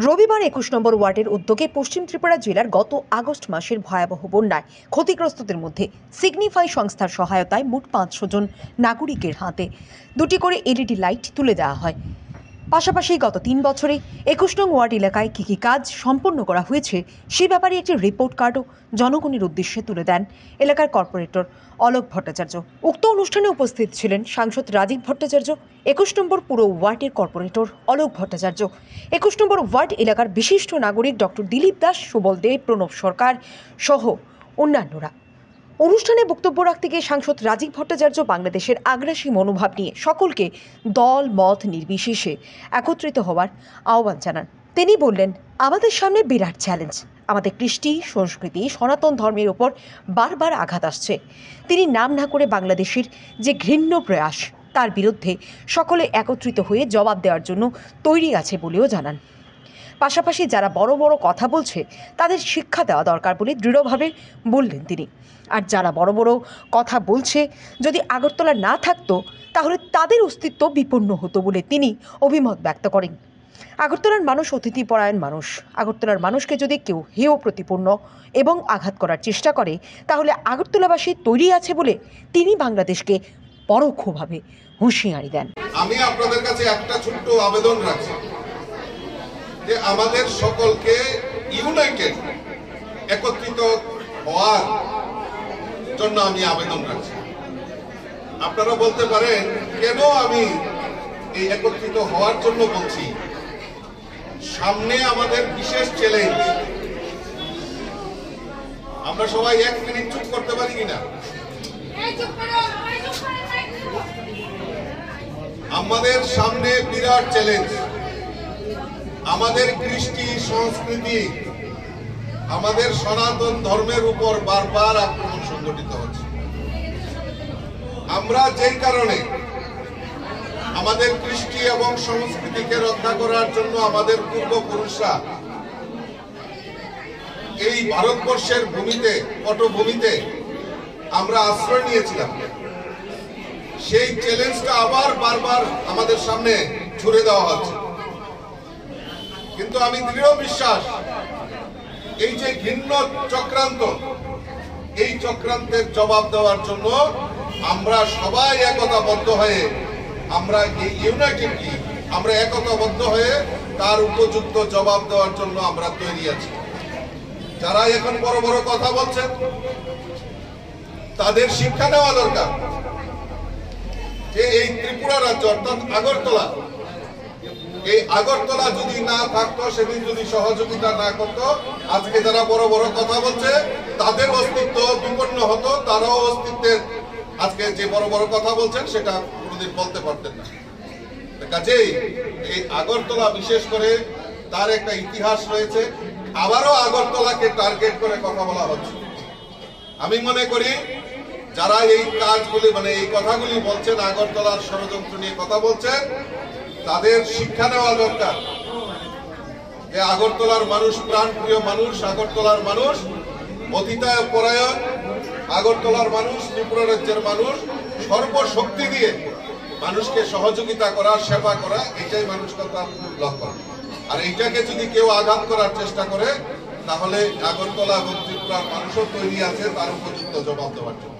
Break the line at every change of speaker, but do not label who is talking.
রবিবার ২১ নম্বর ওয়ার্ডের উদ্যোগে পশ্চিম ত্রিপুরা জেলার গত আগস্ট মাসের ভয়াবহ বন্যায় ক্ষতিগ্রস্তদের মধ্যে সিগনিফাই সংস্থার সহায়তায় মোট ৫০০ জন নাগরিকের হাতে ২টি করে এলইডি লাইট তুলে দেওয়া হয়। পাশাপাশি গত ৩ বছরে ২১ নং ওয়ার্ড এলাকায় কী কী কাজ সম্পন্ন করা হয়েছে সে ব্যাপারে একটি রিপোর্ট কার্ডও জনগণের উদ্দেশ্যে তুলে দেন এলাকার কর্পোরেটর অলোক ভট্টাচার্য। উক্ত অনুষ্ঠানে উপস্থিত ছিলেন সাংসদ রাজীব ভট্টাচার্য, ২১ নম্বর পুরো ওয়ার্ডের কর্পোরেটর অলোক ভট্টাচার্য, ২১ নম্বর ওয়ার্ড এলাকার বিশিষ্ট নাগরিক ডক্টর দিলীপ দাস, সুবল দে, প্রণব সরকার সহ অন্যান্যরা। অনুষ্ঠানে বক্তব্য রাখতে গিয়ে সাংসদ রাজীব ভট্টাচার্য বাংলাদেশের আগ্রাসী মনোভাব নিয়ে সকলকে দল মত নির্বিশেষে একত্রিত হওয়ার আহ্বান জানান। তিনি বললেন, আমাদের সামনে বিরাট চ্যালেঞ্জ, আমাদের কৃষ্টি সংস্কৃতি সনাতন ধর্মের ওপর বারবার আঘাত আসছে। তিনি নাম না করে বাংলাদেশের যে ঘৃণ্য প্রয়াস তার বিরুদ্ধে সকলে একত্রিত হয়ে জবাব দেওয়ার জন্য তৈরি আছে বলেও জানান। পাশাপাশি যারা বড় বড় কথা বলছে তাদের শিক্ষা দেওয়া দরকার বলে দৃঢ়ভাবে বললেন তিনি। আর যারা বড় বড় কথা বলছে যদি আগরতলা না থাকতো তাহলে তাদের অস্তিত্ব বিপন্ন হতো বলে তিনি অভিমত ব্যক্ত করেন। আগরতলার মানুষ অতিথিপরায়ণ মানুষ। আগরতলার মানুষকে যদি কেউ হেয় প্রতিপন্ন এবং আঘাত করার চেষ্টা করে তাহলে আগরতলাবাসী তৈরি আছে বলে তিনি বাংলাদেশকে পরোক্ষভাবে হুঁশিয়ারি দেন।
আমি আপনাদের কাছে একটা ছোট্ট আবেদন রাখছি যে আমাদের সকলকে ইউনাইটেড একত্রিত হওয়ার জন্য আমি আবেদন রাখছি। আপনারা বলতে পারেন কেন আমি এই একত্রিত হওয়ার জন্য বলছি। সামনে আমাদের বিশেষ চ্যালেঞ্জ। আমরা সবাই ১ মিনিট চুপ করতে পারি কিনা? আমাদের সামনে বিরাট চ্যালেঞ্জ। আমাদের কৃষ্টি সংস্কৃতি, আমাদের সনাতন ধর্মের উপর বারবার আক্রমণ সংঘটিত হচ্ছে। আমরা যেই কারণে আমাদের কৃষ্টি এবং সংস্কৃতিকে রক্ষা করার জন্য আমাদের পূর্বপুরুষরা এই ভারতবর্ষের ভূমিতে পটভূমিতে আমরা আশ্রয় নিয়েছিলাম, সেই চ্যালেঞ্জটা আবার বারবার আমাদের সামনে ছুড়ে দেওয়া হচ্ছে। কিন্তু আমি দৃঢ় বিশ্বাস এই যে ঘৃণ্য চক্রান্ত, এই চক্রান্তের জবাব দেওয়ার জন্য আমরা সবাই একতাবদ্ধ হয়ে, আমরা এই ইউনাইটেডলি আমরা একতাবদ্ধ হয়ে তার উপযুক্ত জবাব দেওয়ার জন্য আমরা তৈরি আছি। যারা এখন বড় বড় কথা বলছেন তাদের শিক্ষা দেওয়া দরকার যে এই ত্রিপুরা রাজ্য অর্থাৎ আগরতলা, এই আগরতলা যদি না থাকতো, সেদিন যদি সহযোগিতা না করতো, আজকে যারা বড় বড় কথা বলছে তাদের অস্তিত্ব বিপন্ন হতো, তারাও অস্তিত্বের আজকে যে বড় বড় কথা বলছেন সেটা কোনোদিন বলতে পারতেন না। কাজেই এই আগরতলা বিশেষ করে তার একটা ইতিহাস রয়েছে। আবারও আগরতলাকে টার্গেট করে কথা বলা হচ্ছে। আমি মনে করি যারা এই কাজগুলি এই কথাগুলি বলছেন, আগরতলার ষড়যন্ত্র নিয়ে কথা বলছেন, তাদের শিক্ষা নেওয়া দরকার যে আগরতলার মানুষ প্রাণপ্রিয় মানুষ, আগরতলার মানুষ অতিথায় পরায়ণ, আগরতলার মানুষ ত্রিপুরা রাজ্যের মানুষ সর্বশক্তি দিয়ে মানুষকে সহযোগিতা করা, সেবা করা, এটাই মানুষকে তার লক্ষ্য। আর এইটাকে যদি কেউ আঘাত করার চেষ্টা করে তাহলে আগরতলা এবং ত্রিপুরার মানুষও তৈরি আছে তার উপযুক্ত জবাব দেওয়ার জন্য।